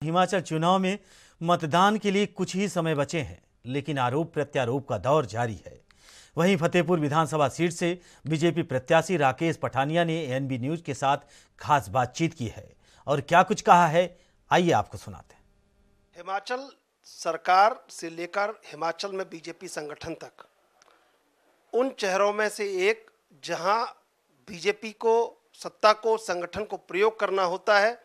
हिमाचल चुनाव में मतदान के लिए कुछ ही समय बचे हैं, लेकिन आरोप प्रत्यारोप का दौर जारी है। वहीं फतेहपुर विधानसभा सीट से बीजेपी प्रत्याशी राकेश पठानिया ने एएनबी न्यूज के साथ खास बातचीत की है और क्या कुछ कहा है, आइए आपको सुनाते हैं। हिमाचल सरकार से लेकर हिमाचल में बीजेपी संगठन तक उन चेहरों में से एक जहां बीजेपी को, सत्ता को, संगठन को प्रयोग करना होता है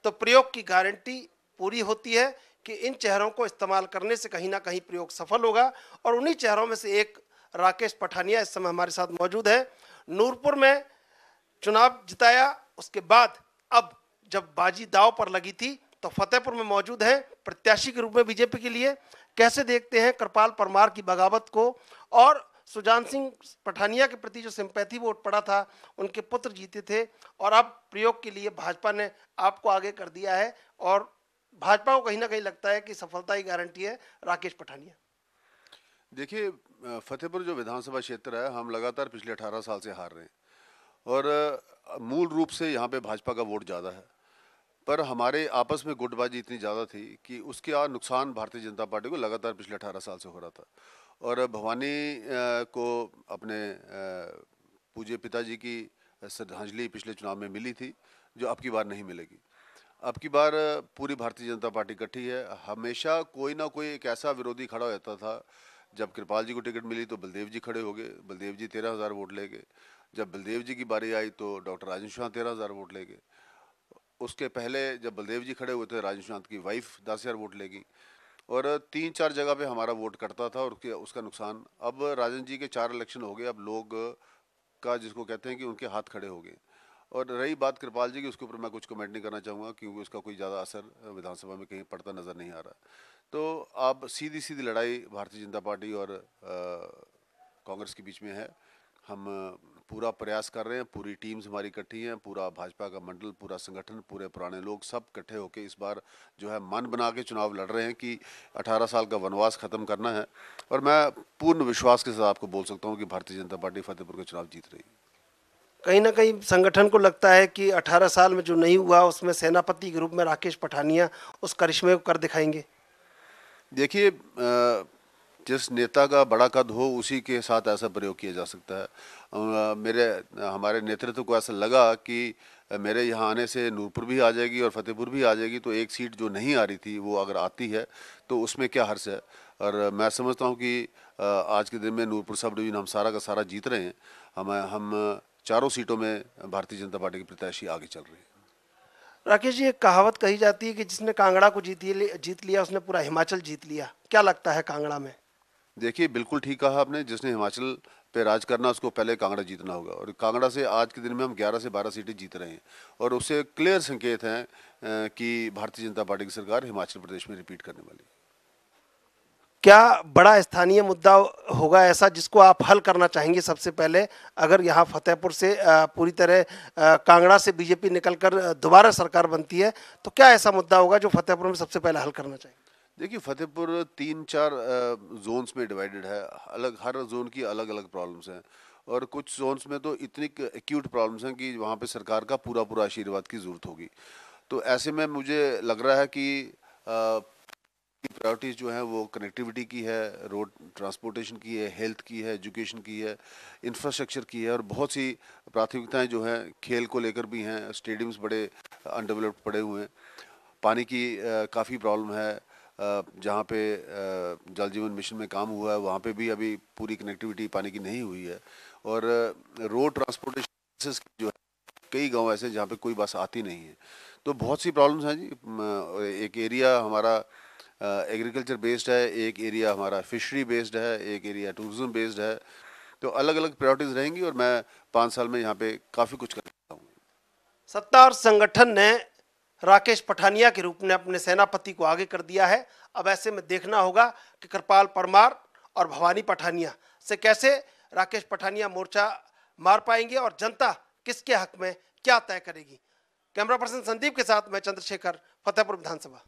तो प्रयोग की गारंटी पूरी होती है कि इन चेहरों को इस्तेमाल करने से कहीं ना कहीं प्रयोग सफल होगा। और उन्हीं चेहरों में से एक राकेश पठानिया इस समय हमारे साथ मौजूद है। नूरपुर में चुनाव जिताया, उसके बाद अब जब बाजी दांव पर लगी थी तो फतेहपुर में मौजूद है प्रत्याशी के रूप में बीजेपी के लिए। कैसे देखते हैं कृपाल परमार की बगावत को और सुजान सिंह पठानिया के प्रति जो सिंपैथी वोट पड़ा था, उनके पुत्र जीते थे और अब प्रयोग के लिए भाजपा ने आपको आगे कर दिया है और भाजपा को कहीं ना कहीं लगता है कि सफलता की गारंटी है राकेश पठानिया। देखिए, फतेहपुर जो विधानसभा क्षेत्र है, हम लगातार पिछले 18 साल से हार रहे हैं और मूल रूप से यहाँ पे भाजपा का वोट ज़्यादा है, पर हमारे आपस में गुटबाजी इतनी ज़्यादा थी कि उसका नुकसान भारतीय जनता पार्टी को लगातार पिछले 18 साल से हो रहा था। और भवानी को अपने पूज्य पिताजी की श्रद्धांजलि पिछले चुनाव में मिली थी, जो अब की बार नहीं मिलेगी। अब की बार पूरी भारतीय जनता पार्टी इकट्ठी है। हमेशा कोई ना कोई एक ऐसा विरोधी खड़ा हो जाता था। जब कृपाल जी को टिकट मिली तो बलदेव जी खड़े हो गए, बलदेव जी 13,000 वोट ले गए। जब बलदेव जी की बारी आई तो डॉक्टर राजन शांत 13,000 वोट ले गए। उसके पहले जब बलदेव जी खड़े हुए थे, राजन शांत की वाइफ 10,000 वोट लेगी और 3-4 जगह पे हमारा वोट कटता था और उसका नुकसान। अब राजन जी के 4 इलेक्शन हो गए, अब लोग का जिसको कहते हैं कि उनके हाथ खड़े हो गए। और रही बात कृपाल जी की, उसके ऊपर मैं कुछ कमेंट नहीं करना चाहूँगा क्योंकि उसका कोई ज़्यादा असर विधानसभा में कहीं पड़ता नज़र नहीं आ रहा। तो अब सीधी सीधी लड़ाई भारतीय जनता पार्टी और कांग्रेस के बीच में है। हम पूरा प्रयास कर रहे हैं, पूरी टीम्स हमारी इकट्ठी हैं, पूरा भाजपा का मंडल, पूरा संगठन, पूरे पुराने लोग सब इकट्ठे होकर इस बार जो है मन बना के चुनाव लड़ रहे हैं कि 18 साल का वनवास खत्म करना है। और मैं पूर्ण विश्वास के साथ आपको बोल सकता हूँ कि भारतीय जनता पार्टी फतेहपुर का चुनाव जीत रही है। कहीं ना कहीं संगठन को लगता है कि 18 साल में जो नहीं हुआ उसमें सेनापति के रूप में राकेश पठानिया उस करिश्मे को कर दिखाएंगे। देखिए, जिस नेता का बड़ा कद हो उसी के साथ ऐसा प्रयोग किया जा सकता है। हमारे नेतृत्व को ऐसा लगा कि मेरे यहाँ आने से नूरपुर भी आ जाएगी और फतेहपुर भी आ जाएगी, तो एक सीट जो नहीं आ रही थी वो अगर आती है तो उसमें क्या हर्ष है। और मैं समझता हूँ कि आज के दिन में नूरपुर सब डिवीजन हम सारा का सारा जीत रहे हैं। हम चारों सीटों में भारतीय जनता पार्टी के प्रत्याशी आगे चल रहे हैं। राकेश जी, एक कहावत कही जाती है कि जिसने कांगड़ा को जीत लिया उसने पूरा हिमाचल जीत लिया। क्या लगता है कांगड़ा में? देखिए, बिल्कुल ठीक कहा आपने। जिसने हिमाचल पे राज करना उसको पहले कांगड़ा जीतना होगा और कांगड़ा से आज के दिन में हम 11 से 12 सीटें जीत रहे हैं और उससे क्लियर संकेत हैं कि भारतीय जनता पार्टी की सरकार हिमाचल प्रदेश में रिपीट करने वाली। क्या बड़ा स्थानीय मुद्दा होगा ऐसा जिसको आप हल करना चाहेंगे सबसे पहले, अगर यहाँ फतेहपुर से पूरी तरह कांगड़ा से बीजेपी निकलकर दोबारा सरकार बनती है तो क्या ऐसा मुद्दा होगा जो फतेहपुर में सबसे पहले हल करना चाहिए? देखिए, फतेहपुर 3-4 जोन्स में डिवाइडेड है। अलग हर जोन की अलग अलग प्रॉब्लम्स हैं और कुछ जोन्स में तो इतनी एक्यूट प्रॉब्लम्स हैं कि वहाँ पे सरकार का पूरा पूरा आशीर्वाद की ज़रूरत होगी। तो ऐसे में मुझे लग रहा है कि प्रायोरिटीज़ जो हैं वो कनेक्टिविटी की है, रोड ट्रांसपोर्टेशन की है, हेल्थ की है, एजुकेशन की है, इंफ्रास्ट्रक्चर की है और बहुत सी प्राथमिकताएँ जो हैं खेल को लेकर भी हैं। स्टेडियम्स बड़े अनडेवलप्ड पड़े हुए हैं। पानी की काफ़ी प्रॉब्लम है। जहाँ पे जल जीवन मिशन में काम हुआ है वहाँ पे भी अभी पूरी कनेक्टिविटी पानी की नहीं हुई है और रोड ट्रांसपोर्टेशन जो है, कई गांव ऐसे जहाँ पे कोई बस आती नहीं है। तो बहुत सी प्रॉब्लम्स हैं जी। एक एरिया हमारा एग्रीकल्चर बेस्ड है, एक एरिया हमारा फिशरी बेस्ड है, एक एरिया टूरिज्म बेस्ड है। तो अलग अलग प्रायोरिटीज़ रहेंगी और मैं 5 साल में यहाँ पे काफ़ी कुछ कर सकता हूँ। सत्ता और संगठन ने राकेश पठानिया के रूप में अपने सेनापति को आगे कर दिया है। अब ऐसे में देखना होगा कि कृपाल परमार और भवानी पठानिया से कैसे राकेश पठानिया मोर्चा मार पाएंगे और जनता किसके हक में क्या तय करेगी। कैमरा पर्सन संदीप के साथ मैं चंद्रशेखर, फतेहपुर विधानसभा।